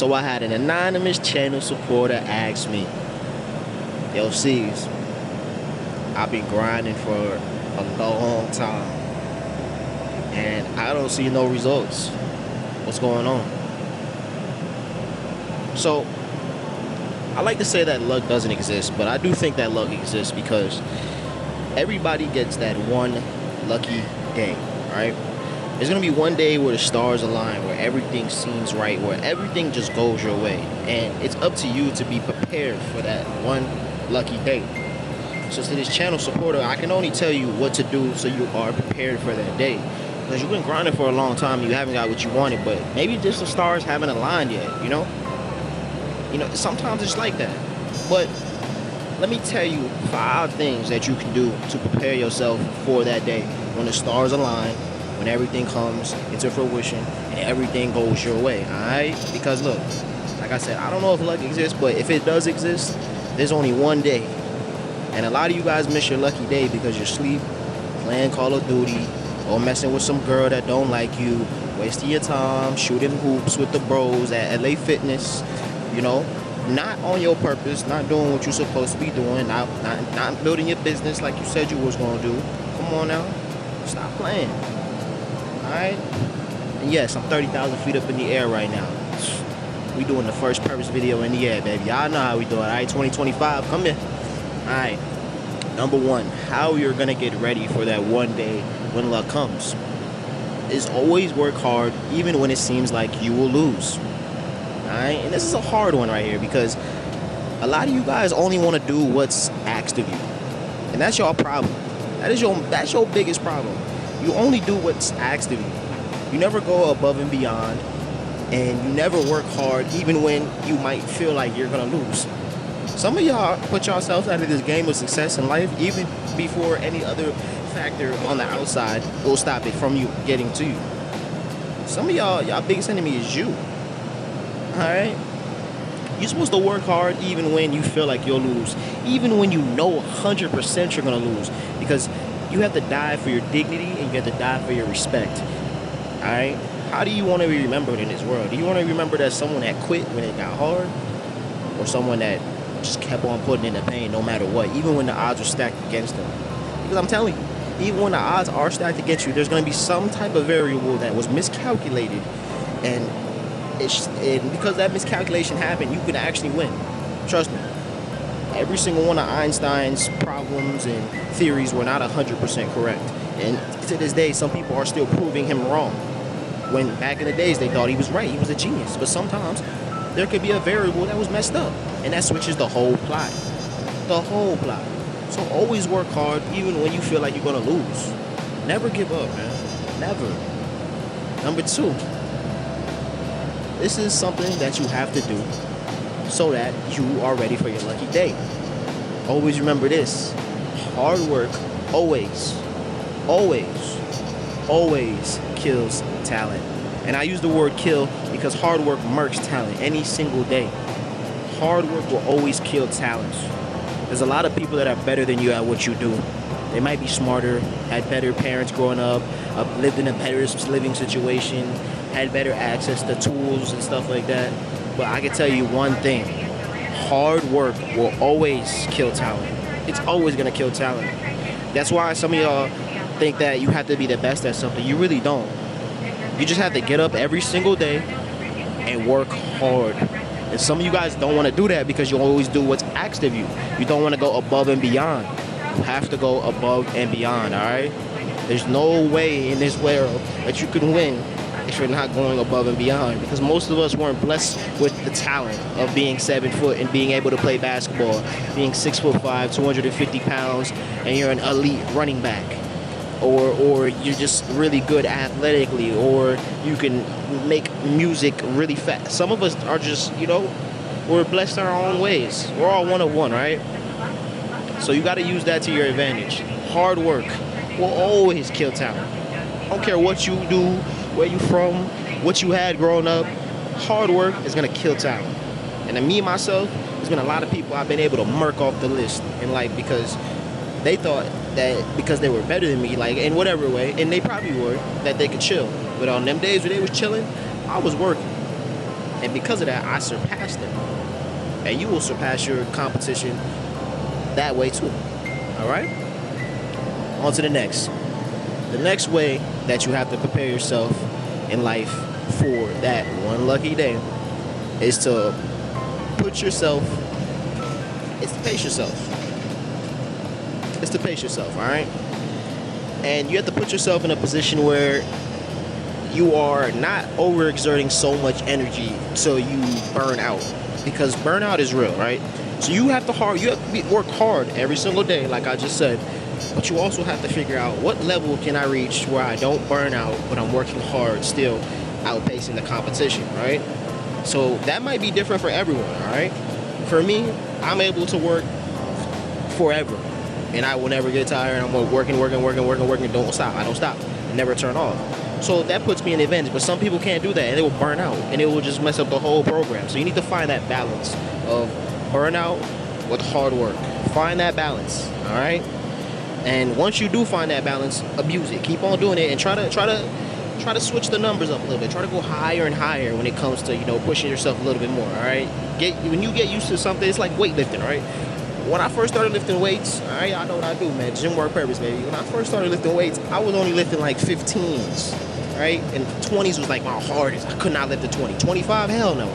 So I had an anonymous channel supporter ask me, yo, C's, I've been grinding for a long time and I don't see no results. What's going on? So I like to say that luck doesn't exist, but I do think that luck exists because everybody gets that one lucky day, right? There's gonna be one day where the stars align, where everything seems right, where everything just goes your way, and it's up to you to be prepared for that one lucky day. So to this channel supporter, I can only tell you what to do so you are prepared for that day. Because you've been grinding for a long time, you haven't got what you wanted, but maybe just the stars haven't aligned yet, you know? Sometimes it's like that. But let me tell you 5 things that you can do to prepare yourself for that day when the stars align, when everything comes into fruition and everything goes your way, alright? Because look, like I said, I don't know if luck exists, but if it does exist, there's only one day. And a lot of you guys miss your lucky day because you're asleep, playing Call of Duty, or messing with some girl that don't like you, wasting your time, shooting hoops with the bros at LA Fitness, not on your purpose, not doing what you're supposed to be doing, not building your business like you said you was going to do. Come on now, stop playing, all right? And yes, I'm 30,000 feet up in the air right now. We doing the first purpose video in the air, baby. Y'all know how we do it, all right? 2025, come here. All right, number 1, how you're going to get ready for that one day when luck comes is always work hard even when it seems like you will lose. Alright, and this is a hard one right here because a lot of you guys only want to do what's asked of you, and that's your problem. That's your biggest problem. You only do what's asked of you. You never go above and beyond, and you never work hard even when you might feel like you're gonna lose. Some of y'all put yourselves out of this game of success in life even before any other factor on the outside will stop it from you getting to you. Some of y'all biggest enemy is you. Alright? You're supposed to work hard even when you feel like you'll lose. Even when you know 100% you're going to lose. Because you have to die for your dignity and you have to die for your respect. Alright? How do you want to be remembered in this world? Do you want to be remembered as someone that quit when it got hard? Or someone that just kept on putting in the pain no matter what? Even when the odds were stacked against them. Because I'm telling you, even when the odds are stacked against you, there's going to be some type of variable that was miscalculated, and because that miscalculation happened, you can actually win. Trust me. Every single one of Einstein's problems and theories were not 100% correct, and to this day, some people are still proving him wrong. When back in the days they thought he was right, he was a genius. But sometimes there could be a variable that was messed up, and that switches the whole plot. The whole plot. So always work hard, even when you feel like you're gonna lose. Never give up, man. Never. Number 2, this is something that you have to do so that you are ready for your lucky day. Always remember this: hard work always kills talent. And I use the word kill because hard work murks talent any single day. Hard work will always kill talent. There's a lot of people that are better than you at what you do. They might be smarter, had better parents growing up, lived in a better living situation, had better access to tools and stuff like that. But I can tell you one thing: hard work will always kill talent. It's always gonna kill talent. That's why some of y'all think that you have to be the best at something. You really don't. You just have to get up every single day and work hard. And some of you guys don't want to do that because you always do what's asked of you. You don't want to go above and beyond. You have to go above and beyond, all right? There's no way in this world that you can win if you're not going above and beyond, because most of us weren't blessed with the talent of being 7 foot and being able to play basketball, being 6'5", 250 pounds, and you're an elite running back, or you're just really good athletically, or you can make music really fast. Some of us are just, we're blessed in our own ways. We're all one of one, right? So you got to use that to your advantage. Hard work will always kill talent. I don't care what you do, where you from, what you had growing up. Hard work is gonna kill talent. And to me, myself, there's been a lot of people I've been able to murk off the list in life because they thought that because they were better than me, like in whatever way, and they probably were, that they could chill. But on them days where they was chilling, I was working. And because of that, I surpassed them. And you will surpass your competition that way too. All right? On to the next. The next way that you have to prepare yourself in life for that one lucky day is to put yourself, it's to pace yourself. It's to pace yourself, all right? And you have to put yourself in a position where you are not overexerting so much energy so you burn out. Because burnout is real, right? So you have to work hard every single day, like I just said. But you also have to figure out what level can I reach where I don't burn out, but I'm working hard, still outpacing the competition, right? So that might be different for everyone, all right? For me, I'm able to work forever, and I will never get tired. I'm working, don't stop. I don't stop. I never turn off. So that puts me in advantage, but some people can't do that, and they will burn out, and it will just mess up the whole program. So you need to find that balance of burnout with hard work. Find that balance, all right? And once you do find that balance, abuse it. Keep on doing it, and try to switch the numbers up a little bit. Try to go higher and higher when it comes to pushing yourself a little bit more. All right. When you get used to something, it's like weightlifting, right? When I first started lifting weights, all right, I know what I do, man. Gym work purpose, baby. When I first started lifting weights, I was only lifting like 15s, right? And 20s was like my hardest. I could not lift the 20. 25, hell no,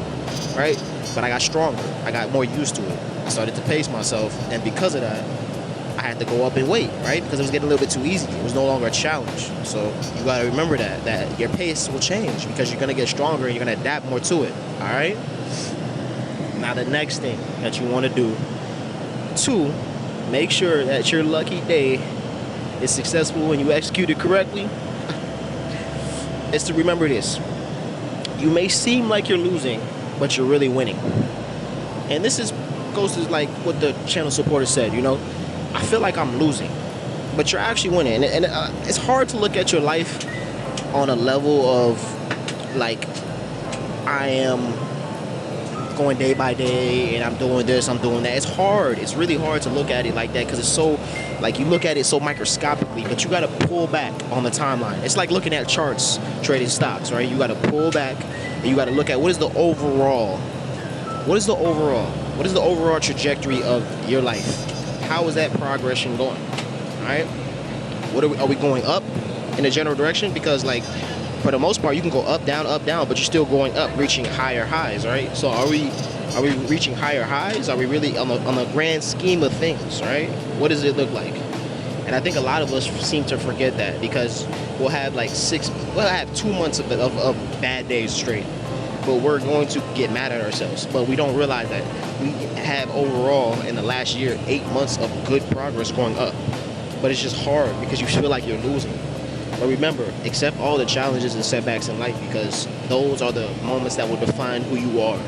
right? But I got stronger. I got more used to it. I started to pace myself, and because of that, I had to go up in weight, right? Because it was getting a little bit too easy. It was no longer a challenge. So you got to remember that your pace will change because you're going to get stronger and you're going to adapt more to it, all right? Now, the next thing that you want to do to make sure that your lucky day is successful and you execute it correctly is to remember this. You may seem like you're losing, but you're really winning. And this goes to like what the channel supporter said, I feel like I'm losing, but you're actually winning. And it's hard to look at your life on a level of like, I am going day by day and I'm doing this, I'm doing that. It's hard. It's really hard to look at it like that because it's so, like, you look at it so microscopically, but you got to pull back on the timeline. It's like looking at charts, trading stocks, right? You got to pull back and you got to look at what is the overall trajectory of your life. How is that progression going? All right. Are we going up in a general direction? Because like for the most part, you can go up, down, but you're still going up, reaching higher highs, right? So are we reaching higher highs? Are we really on the grand scheme of things, right? What does it look like? And I think a lot of us seem to forget that because we'll have 2 months of bad days straight, but we're going to get mad at ourselves. But we don't realize that we have overall in the last year 8 months of good progress going up. But it's just hard because you feel like you're losing. But remember, accept all the challenges and setbacks in life because those are the moments that will define who you are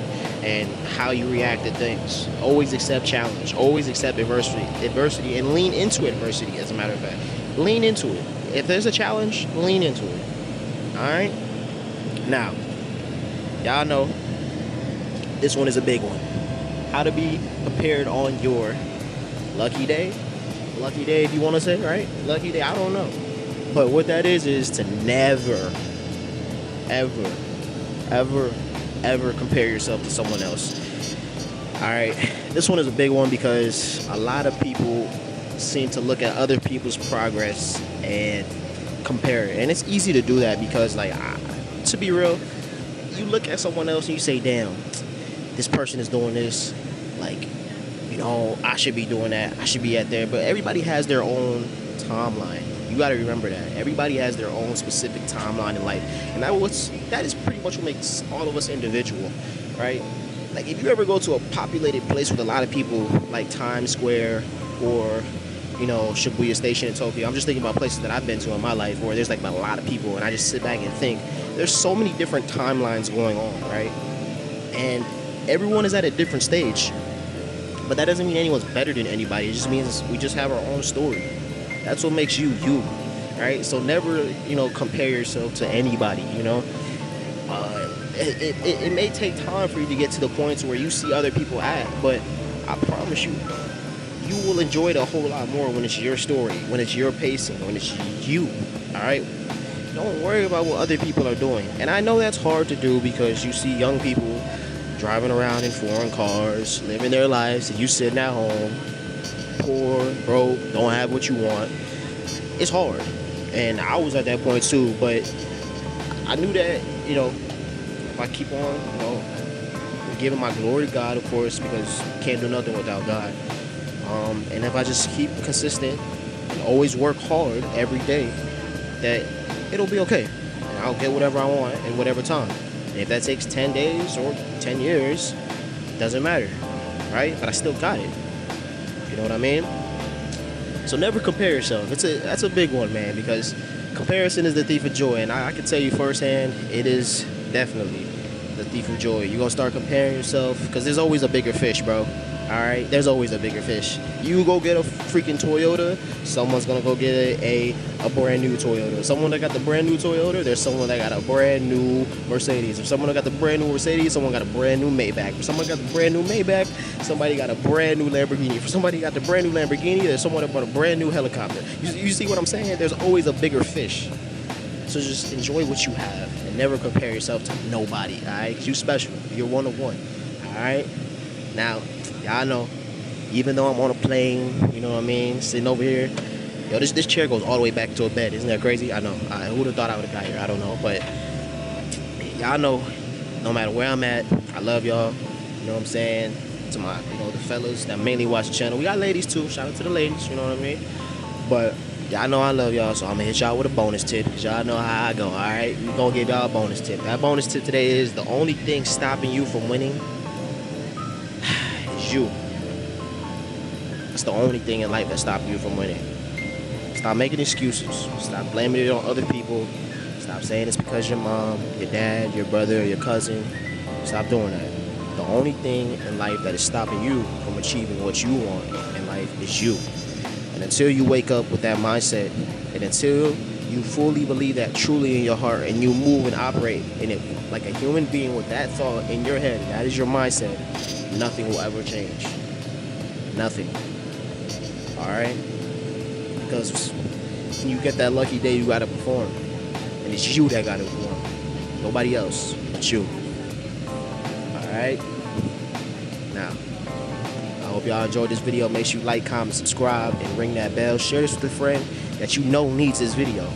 and how you react to things. Always accept challenge. Always accept adversity, and lean into adversity, as a matter of fact. Lean into it. If there's a challenge, lean into it. All right? Now, y'all know this one is a big one. How to be prepared on your lucky day. Lucky day, if you want to say, right? Lucky day, I don't know. But what that is to never, ever compare yourself to someone else. All right, this one is a big one because a lot of people seem to look at other people's progress and compare it. And it's easy to do that because, like, to be real, you look at someone else and you say, damn, this person is doing this. Like, I should be doing that. I should be at there. But everybody has their own timeline. You got to remember that. Everybody has their own specific timeline in life. And that is pretty much what makes all of us individual, right? Like, if you ever go to a populated place with a lot of people, like Times Square or, Shibuya Station in Tokyo. I'm just thinking about places that I've been to in my life where there's, like, a lot of people. And I just sit back and think, there's so many different timelines going on, right? And everyone is at a different stage. But that doesn't mean anyone's better than anybody. It just means we just have our own story. That's what makes you, right? So never, compare yourself to anybody, It may take time for you to get to the points where you see other people at, but I promise you, you will enjoy it a whole lot more when it's your story, when it's your pacing, when it's you, all right? Don't worry about what other people are doing. And I know that's hard to do because you see young people driving around in foreign cars, living their lives, and you sitting at home, poor, broke, don't have what you want. It's hard. And I was at that point too, but I knew that, if I keep on, giving my glory to God, of course, because you can't do nothing without God. And if I just keep consistent and always work hard every day, that it'll be okay. And I'll get whatever I want in whatever time. And if that takes 10 days or 10 years, doesn't matter, right? But I still got it. You know what I mean? So never compare yourself. That's a big one, man, because comparison is the thief of joy. And I can tell you firsthand, it is definitely the thief of joy. You're going to start comparing yourself because there's always a bigger fish, bro. All right? There's always a bigger fish. You go get a freaking Toyota, someone's going to go get a brand new Toyota. Someone that got the brand new Toyota, there's someone that got a brand new Mercedes. If someone that got the brand new Mercedes, someone got a brand new Maybach. If someone got the brand new Maybach, somebody got a brand new Lamborghini. If somebody got the brand new Lamborghini, there's someone that bought a brand new helicopter. You see what I'm saying? There's always a bigger fish. So just enjoy what you have and never compare yourself to nobody, all right? 'Cause you special. You're one of one, all right? Now, y'all know, even though I'm on a plane, you know what I mean, sitting over here, yo, this chair goes all the way back to a bed. Isn't that crazy? I know. Who would have thought I would have got here? I don't know. But y'all know, no matter where I'm at, I love y'all. You know what I'm saying? To my, the fellas that mainly watch the channel. We got ladies too. Shout out to the ladies, you know what I mean? But y'all know I love y'all, so I'm going to hit y'all with a bonus tip because y'all know how I go, all right? We're going to give y'all a bonus tip. That bonus tip today is the only thing stopping you from winning is you. It's the only thing in life that's stopping you from winning. Stop making excuses. Stop blaming it on other people. Stop saying it's because your mom, your dad, your brother, your cousin. Stop doing that. The only thing in life that is stopping you from achieving what you want in life is you. And until you wake up with that mindset, and until you fully believe that truly in your heart, and you move and operate in it like a human being with that thought in your head, that is your mindset, nothing will ever change. Nothing. All right? Because when you get that lucky day, you got to perform. And it's you that got to perform. Nobody else but you. All right? Now, I hope y'all enjoyed this video. Make sure you like, comment, subscribe, and ring that bell. Share this with a friend that you know needs this video.